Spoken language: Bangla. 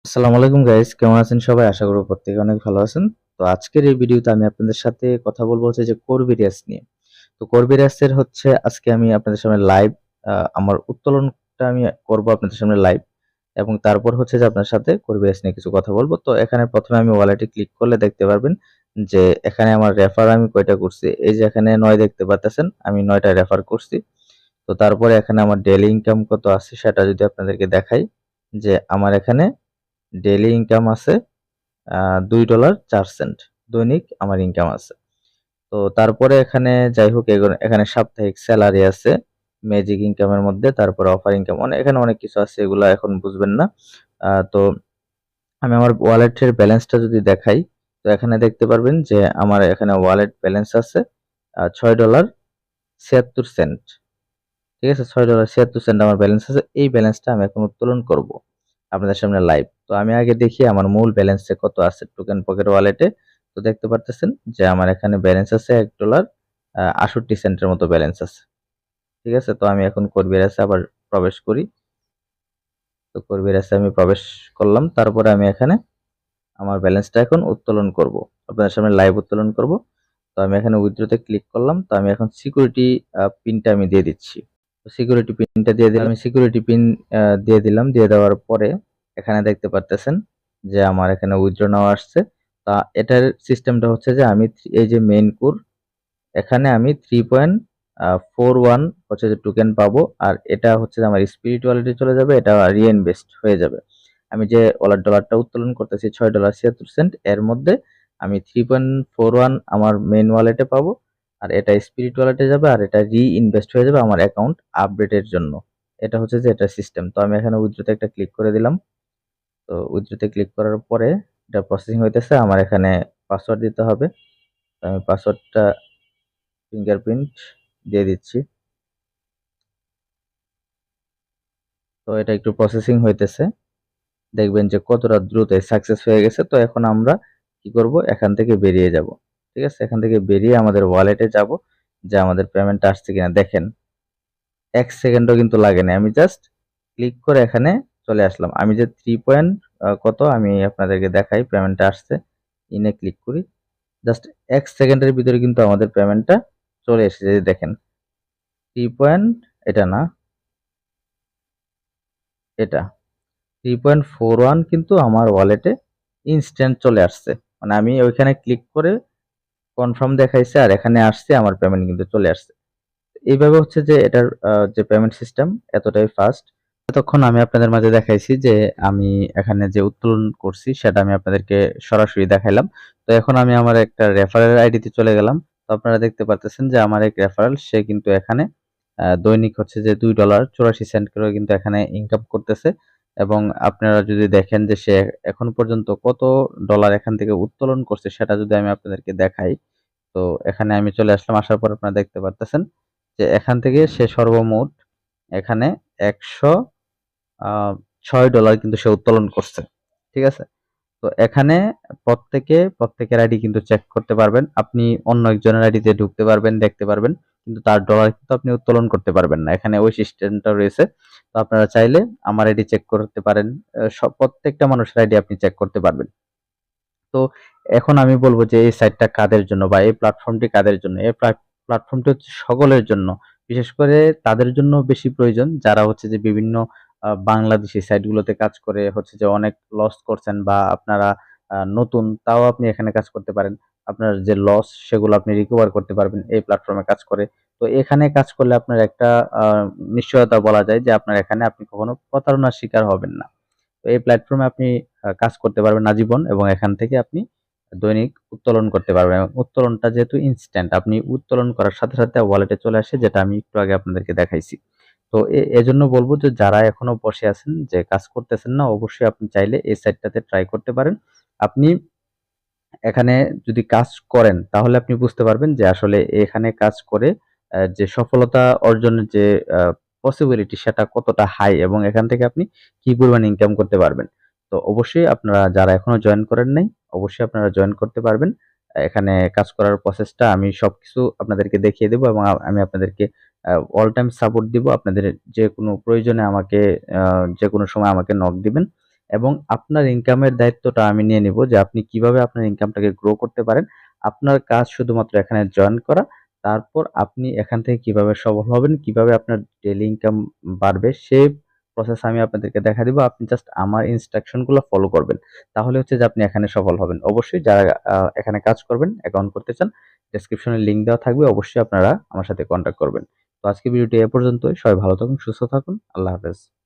আসসালামু আলাইকুম গাইস, কেমন আছেন সবাই? আশা করি প্রত্যেকে অনেক ভালো আছেন। তো আজকের এই ভিডিওতে আমি আপনাদের সাথে কথা বলবো হচ্ছে যে কোরবেরিয়াস নিয়ে। তো কোরবেরিয়াসের হচ্ছে আজকে আমি আপনাদের সামনে লাইভ আমার উত্তোলনটা আমি করব আপনাদের সামনে লাইভ, এবং তারপর হচ্ছে যে আপনার সাথে কোরবেরিয়াস নিয়ে কিছু কথা বলবো। তো এখানে প্রথমে আমি ওয়ালেটে ক্লিক করলে দেখতে পারবেন যে এখানে আমার রেফার আমি কয়টা করছি। এই যে এখানে 9 দেখতে পাচ্ছেন, আমি 9টা রেফার করছি। তো তারপরে এখানে আমার ডেইলি ইনকাম কত আছে সেটা যদি আপনাদেরকে দেখাই, যে আমার এখানে ডেইলি ইনকাম আছে $2.04 দৈনিক আমার ইনকাম আছে। তো তারপরে এখানে যাই হোক এখানে সাপ্তাহিক স্যালারি আছে ম্যাজিক ইনকামের মধ্যে, তারপরে অফার ইনকাম এখানে অনেক কিছু আছে, এগুলা এখন বুঝবেন না। তো আমি আমার ওয়ালেটের ব্যালেন্সটা যদি দেখাই, তো এখানে দেখতে পারবেন যে আমার এখানে ওয়ালেট ব্যালেন্স আছে $6.76। ঠিক আছে, $6.76 আমার ব্যালেন্স আছে। এই ব্যালেন্সটা আমি এখন উত্তোলন করব আপনাদের সামনে লাইভ। তো আমি আগে দেখি আমার মূল ব্যালেন্সে কত আছে টোকেন পকেট ওয়ালেটে। তো দেখতে পারতেছেন যে আমার এখানে ব্যালেন্স আছে $1.68 মতো ব্যালেন্স আছে। ঠিক আছে, তো আমি এখন কোরবেরাসে আবার প্রবেশ করি। তো কোরবেরাসে আমি প্রবেশ করলাম, তারপরে আমি এখানে আমার ব্যালেন্সটা এখন উত্তোলন করব, আপনাদের সামনে লাইভ উত্তোলন করব। তো আমি এখানে উইথড্রোতে ক্লিক করলাম। তো আমি এখন সিকিউরিটি পিনটা আমি দিয়ে দিচ্ছি। তো সিকিউরিটি পিনটা দিয়ে দিলাম, আমি সিকিউরিটি পিন দিয়ে দিলাম। দিয়ে দেওয়ার পরে এখানে দেখতে পারতেছেন যে আমার এখানে উইথড্র নেওয়া আসছে। তা এটার সিস্টেমটা হচ্ছে যে আমি এই যে মেইন কোর, এখানে আমি 3.41 হচ্ছে যে টোকেন পাবো, আর এটা হচ্ছে যে আমার স্পিরিট ওয়ালেটে চলে যাবে, এটা রিইনভেস্ট হয়ে যাবে। আমি যে ওয়ালেট ডলারটা উত্তোলন করতেছি $6.76, এর মধ্যে আমি 3.41 আমার মেইন ওয়ালেটে পাবো, আর এটা স্পিরিট ওয়ালেটে যাবে, আর এটা রিইনভেস্ট হয়ে যাবে আমার অ্যাকাউন্ট আপডেটের জন্য। এটা হচ্ছে যে এটা সিস্টেম। তো আমি এখানে উইথড্রোতে একটা ক্লিক করে দিলাম। তো উইথড্রোতে ক্লিক করার পরে এটা প্রসেসিং হইতেছে, আমার এখানে পাসওয়ার্ড দিতে হবে। তো আমি পাসওয়ার্ডটা ফিঙ্গারপ্রিন্ট দিয়ে দিচ্ছি। তো এটা একটু প্রসেসিং হইতেছে, দেখবেন যে কতটা দ্রুত সাকসেস হয়ে গেছে। তো এখন আমরা কি করব, এখান থেকে বেরিয়ে যাব। ঠিক আছে, এখান থেকে বেরিয়ে আমাদের ওয়ালেটে যাব, যে আমাদের পেমেন্টটা আসছে কিনা দেখেন। 1 সেকেন্ডও কিন্তু লাগে না, আমি জাস্ট ক্লিক করে এখানে চলে আসলাম। আমি যে 3 পয়েন্ট আমি আপনাদেরকে দেখাই, পেমেন্টটা আসছে, ইনে ক্লিক করি, জাস্ট 1 সেকেন্ডের ভিতরে কিন্তু আমাদের পেমেন্টটা চলে এসেছে। দেখেন 3 পয়েন্ট, এটা না, এটা 3.41 কিন্তু আমার ওয়ালেটে ইনস্ট্যান্ট চলে আসছে। মানে আমি ওইখানে ক্লিক করে কনফার্ম দেখাইছে, আর এখানে আসছে আমার পেমেন্ট কিন্তু চলে আসছে। এইভাবে হচ্ছে যে এটার যে পেমেন্ট সিস্টেম এতটাই ফাস্ট। এতক্ষণ আমি আপনাদের মাঝে দেখাইছি যে আমি এখানে যে উত্তোলন করছি সেটা আমি আপনাদেরকে সরাসরি দেখাইলাম। তো এখন আমি আমার একটা রেফারেল আইডিতে চলে গেলাম। তো আপনারা দেখতে পারতেছেন যে আমার এক রেফারেল, সে কিন্তু এখানে দৈনিক হচ্ছে যে $2.84 করে কিন্তু এখানে ইনকাম করতেছে। এবং আপনারা যদি দেখেন যে সে এখন পর্যন্ত কত ডলার এখান থেকে উত্তোলন করছে সেটা যদি আমি আপনাদেরকে দেখাই। তো এখানে আমি চলে আসলাম, আসার পর আপনারা দেখতে পারতেছেন যে এখান থেকে সে সর্বমোট এখানে 106 ডলার কিন্তু সে উত্তোলন করছে। ঠিক আছে, তো এখানে প্রত্যেকের আইডি কিন্তু চেক করতে পারবেন আপনি, অন্য একজনের আইডিতে ঢুকতে পারবেন, দেখতে পারবেন, কিন্তু তার ডলার কিন্তু আপনি উত্তোলন করতে পারবেন না। এখানে ওই সিস্টেমটা রয়েছে। তো আপনারা চাইলে আমার আইডি চেক করতে পারেন, সব প্রত্যেকটা মানুষের আইডি আপনি চেক করতে পারবেন। তো এখন আমি বলবো যে এই সাইটটা কাদের জন্য বা এই প্ল্যাটফর্মটি কাদের জন্য। এই প্ল্যাটফর্মটি হচ্ছে সকলের জন্য, বিশেষ করে তাদের জন্য বেশি প্রয়োজন যারা হচ্ছে যে বিভিন্ন বাংলাদেশি সাইটগুলোতে কাজ করে হচ্ছে যে অনেক লস করছেন, বা আপনারা নতুন, তাও আপনি এখানে কাজ করতে পারেন। আপনার যে লস সেগুলো আপনি রিকভার করতে পারবেন এই প্ল্যাটফর্মে কাজ করে। তো এখানে কাজ করলে আপনার একটা নিশ্চয়তা বলা যায় যে আপনার এখানে আপনি কখনো প্রতারণার শিকার হবেন না। তো এই প্ল্যাটফর্মে আপনি কাজ করতে পারবেন আজীবন, এবং এখান থেকে আপনি দৈনিক উত্তোলন করতে পারবেন। এবং উত্তোলনটা যেহেতু ইনস্ট্যান্ট, আপনি উত্তোলন করার সাথে সাথে ওয়ালেটে চলে আসে, যেটা আমি একটু আগে আপনাদেরকে দেখাইছি। তো এজন্য বলবো যে যারা এখনো বসে আছেন যে কাজ করতেছেন না, অবশ্যই আপনি চাইলে এই সাইটটাতে ট্রাই করতে পারেন। আপনি এখানে যদি কাজ করেন তাহলে আপনি বুঝতে পারবেন যে আসলে এখানে কাজ করে যে সফলতা অর্জনের যে পসিবিলিটি সেটা কতটা হাই, এবং এখান থেকে আপনি কি পরিমাণ ইনকাম করতে পারবেন। তো অবশ্যই আপনারা যারা এখনো জয়েন করেন নাই, অবশ্যই আপনারা জয়েন করতে পারবেন। এখানে কাজ করার প্রসেসটা আমি সবকিছু আপনাদেরকে দেখিয়ে দেব, এবং আমি আপনাদেরকে অল টাইম সাপোর্ট দিব। আপনাদের যে কোনো প্রয়োজনে আমাকে যে কোনো সময় আমাকে নক দিবেন, এবং আপনার ইনকামের দায়িত্বটা আমি নিয়ে নিব যে আপনি কিভাবে আপনার ইনকামটাকে গ্রো করতে পারেন। আপনার কাজ শুধুমাত্র এখানে জয়েন করা। তারপর আপনি এখান থেকে কিভাবে সফল হবেন, কিভাবে আপনার ডেইলি ইনকাম বাড়বে সেই প্রসেস আমি আপনাদেরকে দেখা দিব। আপনি জাস্ট আমার ইনস্ট্রাকশন গুলো ফলো করবেন। তাহলে হচ্ছে যে আপনি এখানে সফল হবেন। অবশ্যই যারা এখানে কাজ করবেন, অ্যাকাউন্ট করতে চান, ডেসক্রিপশনে লিংক দেওয়া থাকবে। অবশ্যই আপনারা আমার সাথে কন্ট্যাক্ট করবেন। তো আজকে ভিডিওটি এ পর্যন্তই। সবাই ভালো থাকুন, সুস্থ থাকুন। আল্লাহ হাফেজ।